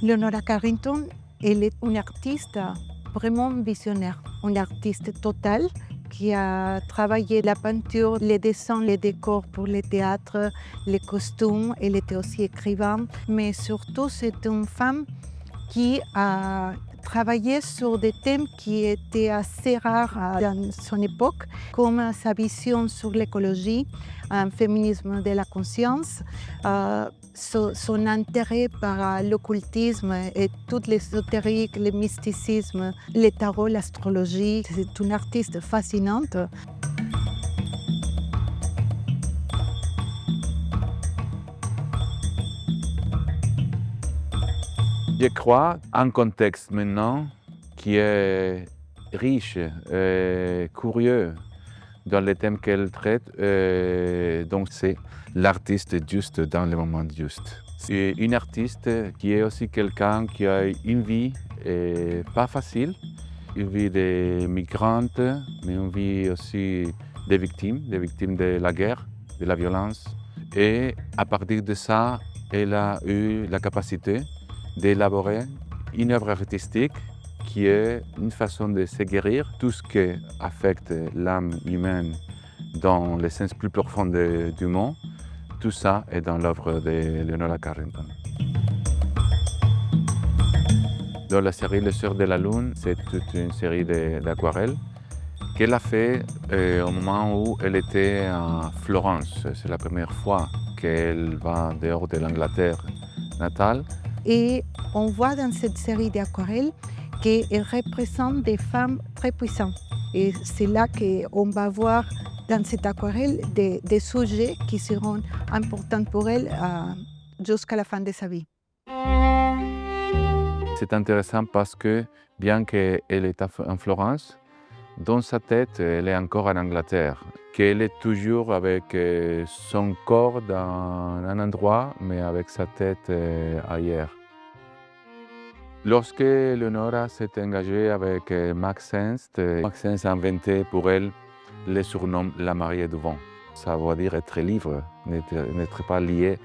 Leonora Carrington, elle est une artiste vraiment visionnaire, une artiste totale qui a travaillé la peinture, les dessins, les décors pour le théâtre, les costumes. Elle était aussi écrivain, mais surtout c'est une femme qui a travaillé sur des thèmes qui étaient assez rares dans son époque, comme sa vision sur l'écologie, un féminisme de la conscience, son intérêt par l'occultisme et tout l'ésotérique, le mysticisme, le tarot, l'astrologie. C'est une artiste fascinante. Je crois un contexte maintenant qui est riche et curieux dans les thèmes qu'elle traite. Donc c'est l'artiste juste dans le moment juste. C'est une artiste qui est aussi quelqu'un qui a une vie pas facile, une vie de migrante, mais une vie aussi des victimes de la guerre, de la violence. Et à partir de ça, elle a eu la capacité d'élaborer une œuvre artistique qui est une façon de se guérir tout ce qui affecte l'âme humaine dans le sens plus profond du mot. Tout ça est dans l'œuvre de Leonora Carrington. Dans la série Les Sœurs de la Lune, c'est toute une série d'aquarelles qu'elle a fait au moment où elle était à Florence. C'est la première fois qu'elle va dehors de l'Angleterre natale. Et on voit dans cette série d'aquarelles qu'elle représente des femmes très puissantes. Et c'est là qu'on va voir dans cette aquarelle des sujets qui seront importants pour elle jusqu'à la fin de sa vie. C'est intéressant parce que bien qu'elle est en Florence, dans sa tête, elle est encore en Angleterre, qu'elle est toujours avec son corps dans un endroit, mais avec sa tête ailleurs. Lorsque Leonora s'est engagée avec Max Ernst a inventé pour elle le surnom La Mariée du Vent. Ça veut dire être libre, n'être pas lié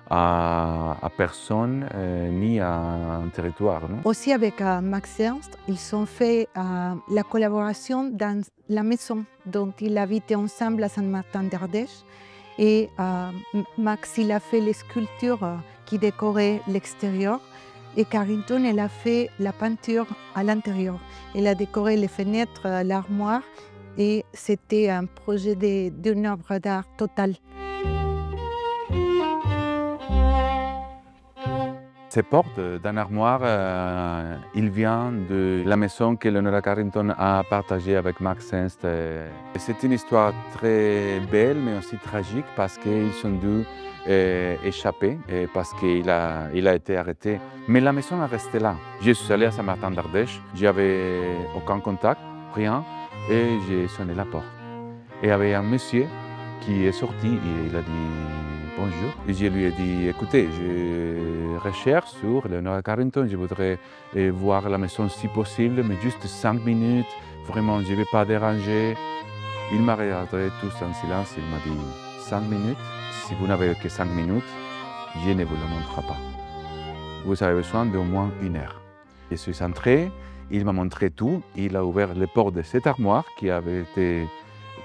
à personne ni à un territoire. Non? Aussi avec Max Ernst, ils ont fait la collaboration dans la maison dont ils habitaient ensemble à Saint-Martin-d'Ardèche. Et Max, il a fait les sculptures qui décoraient l'extérieur. Et Carrington, elle a fait la peinture à l'intérieur. Elle a décoré les fenêtres, l'armoire. Et c'était un projet d'une œuvre d'art totale. Ces portes d'un armoire, il vient de la maison que Leonora Carrington a partagée avec Max Ernst. C'est une histoire très belle, mais aussi tragique, parce qu'ils ont dû échapper, parce qu'il a été arrêté. Mais la maison est restée là. Je suis allé à Saint-Martin-d'Ardèche, j'avais aucun contact, rien, et j'ai sonné la porte. Et il y avait un monsieur qui est sorti et il a dit bonjour. Et je lui ai dit, écoutez, je recherche sur Leonora Carrington, je voudrais voir la maison si possible, mais juste 5 minutes, vraiment, je ne vais pas déranger. Il m'a regardé tous en silence, il m'a dit 5 minutes, si vous n'avez que 5 minutes, je ne vous le montre pas. Vous avez besoin d'au moins 1 heure. Je suis entré, il m'a montré tout, il a ouvert les portes de cette armoire qui avait été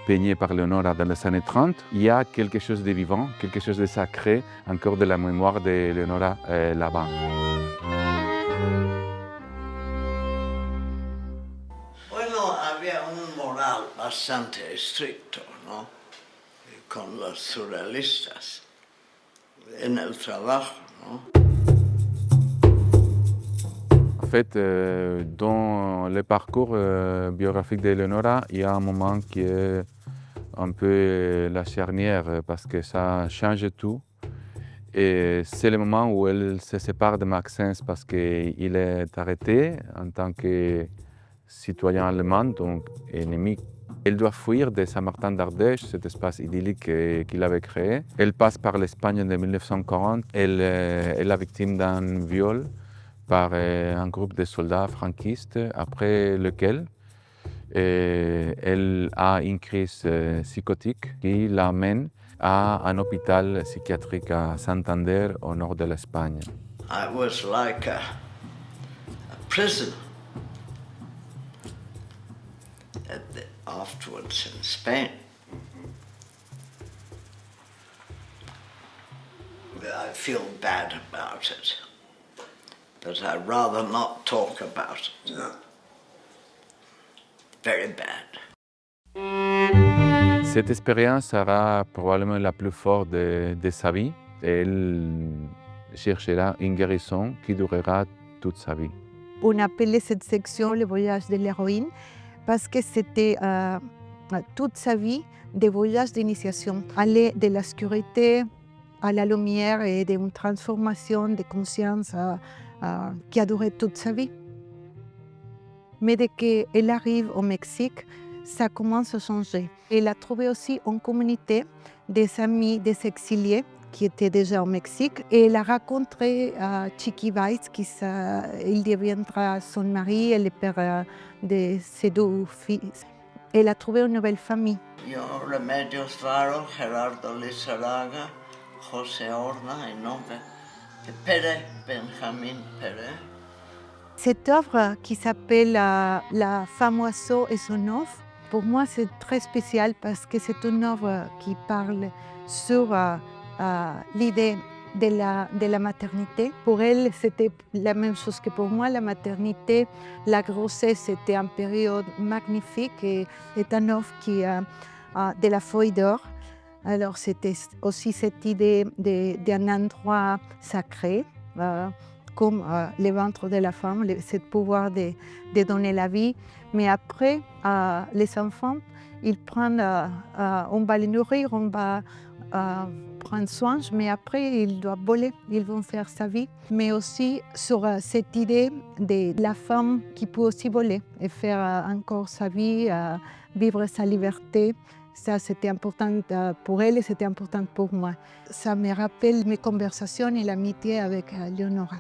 peignée par Leonora dans les années 30. Il y a quelque chose de vivant, quelque chose de sacré, encore de la mémoire de Leonora là-bas. Bueno, había un moral bastante estricto, ¿no? Con los surrealistas en el trabajo, ¿no? En fait, dans le parcours biographique de Leonora, il y a un moment qui est un peu la charnière parce que ça change tout. Et c'est le moment où elle se sépare de Max Ernst parce qu'il est arrêté en tant que citoyen allemand, donc ennemi. Elle doit fuir de Saint-Martin-d'Ardèche, cet espace idyllique qu'il avait créé. Elle passe par l'Espagne de 1940. Elle est la victime d'un viol par un groupe de soldats franquistes, après lequel elle a une crise psychotique qui l'amène à un hôpital psychiatrique à Santander, au nord de l'Espagne. I was like prisoner. Afterwards in Spain. I feel bad about it, but I'd rather not talk about it. Yeah. Very bad. Cette expérience sera probablement la plus forte de sa vie. Elle cherchera une guérison qui durera toute sa vie. On appelait cette section le voyage de l'héroïne parce que c'était toute sa vie des voyages d'initiation. Aller de la sécurité à la lumière et d'une transformation de conscience qui a duré toute sa vie. Mais dès qu'elle arrive au Mexique, ça commence à changer. Elle a trouvé aussi une communauté des amis des exiliés qui étaient déjà au Mexique. Et elle a rencontré Chiqui Weiss, il deviendra son mari et le père de ses deux fils. Elle a trouvé une nouvelle famille. Yo, Remedios Varo, Gerardo Lizarraga, José Horna, et non, Pérez, Benjamin Pérez. Cette œuvre qui s'appelle La femme oiseau et son œuf, pour moi c'est très spécial parce que c'est une œuvre qui parle sur l'idée de la maternité. Pour elle, c'était la même chose que pour moi. La maternité, la grossesse, c'était une période magnifique et c'est un œuvre qui a de la feuille d'or. Alors c'était aussi cette idée d'un endroit sacré, comme le ventre de la femme, ce pouvoir de donner la vie. Mais après, les enfants, ils prennent, on va les nourrir, on va prendre soin, mais après, ils doivent voler, ils vont faire sa vie. Mais aussi sur cette idée de la femme qui peut aussi voler et faire encore sa vie, vivre sa liberté. Ça, c'était important pour elle et c'était important pour moi. Ça me rappelle mes conversations et l'amitié avec Leonora.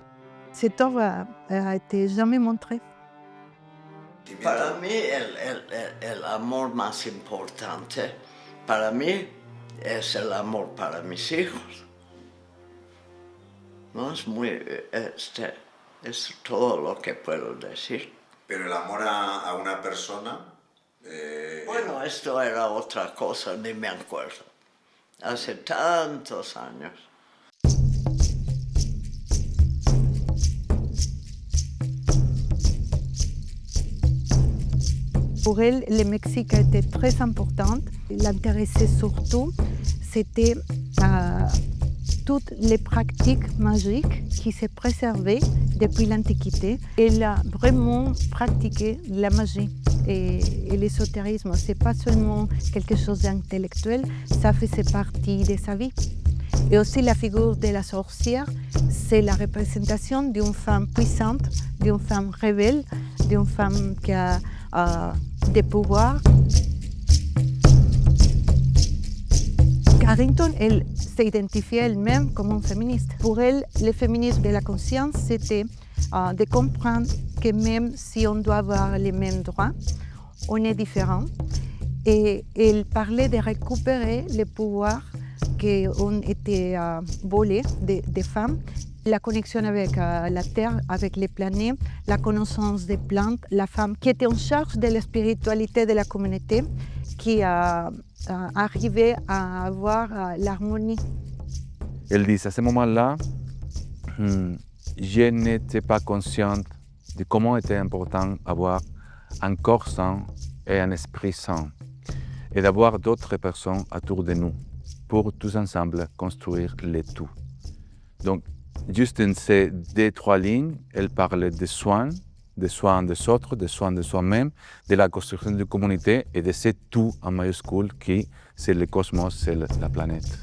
Cette œuvre a été jamais montrée. Para mí, el amor más importante, para mí, es el amor para mis hijos. No es muy, es todo lo que puedo decir. Pero el amor a una persona... Bueno, esto era otra cosa, ni me acuerdo. Hace tantos años. Pour elle, le Mexique a été très important. L'intéressait surtout, c'était toutes les pratiques magiques qui s'est préservées depuis l'Antiquité. Elle a vraiment pratiqué la magie et l'ésotérisme. Ce n'est pas seulement quelque chose d'intellectuel, ça faisait partie de sa vie. Et aussi la figure de la sorcière, c'est la représentation d'une femme puissante, d'une femme rebelle, d'une femme qui a des pouvoirs. Carrington, elle s'identifiait elle-même comme une féministe. Pour elle, le féminisme de la conscience, c'était de comprendre que même si on doit avoir les mêmes droits, on est différent. Et elle parlait de récupérer le pouvoir qu'on était volé des femmes. La connexion avec la Terre, avec les planètes, la connaissance des plantes, la femme qui était en charge de la spiritualité de la communauté, qui arrivait à avoir l'harmonie. Elle dit à ce moment-là, je n'étais pas consciente de comment était important avoir un corps sain et un esprit sain, et d'avoir d'autres personnes autour de nous pour tous ensemble construire le tout. Donc, juste dans ces deux, trois lignes, elle parle des soins des autres, des soins de soi-même, de la construction de communauté et de ce tout en majuscule qui c'est le cosmos, c'est la planète.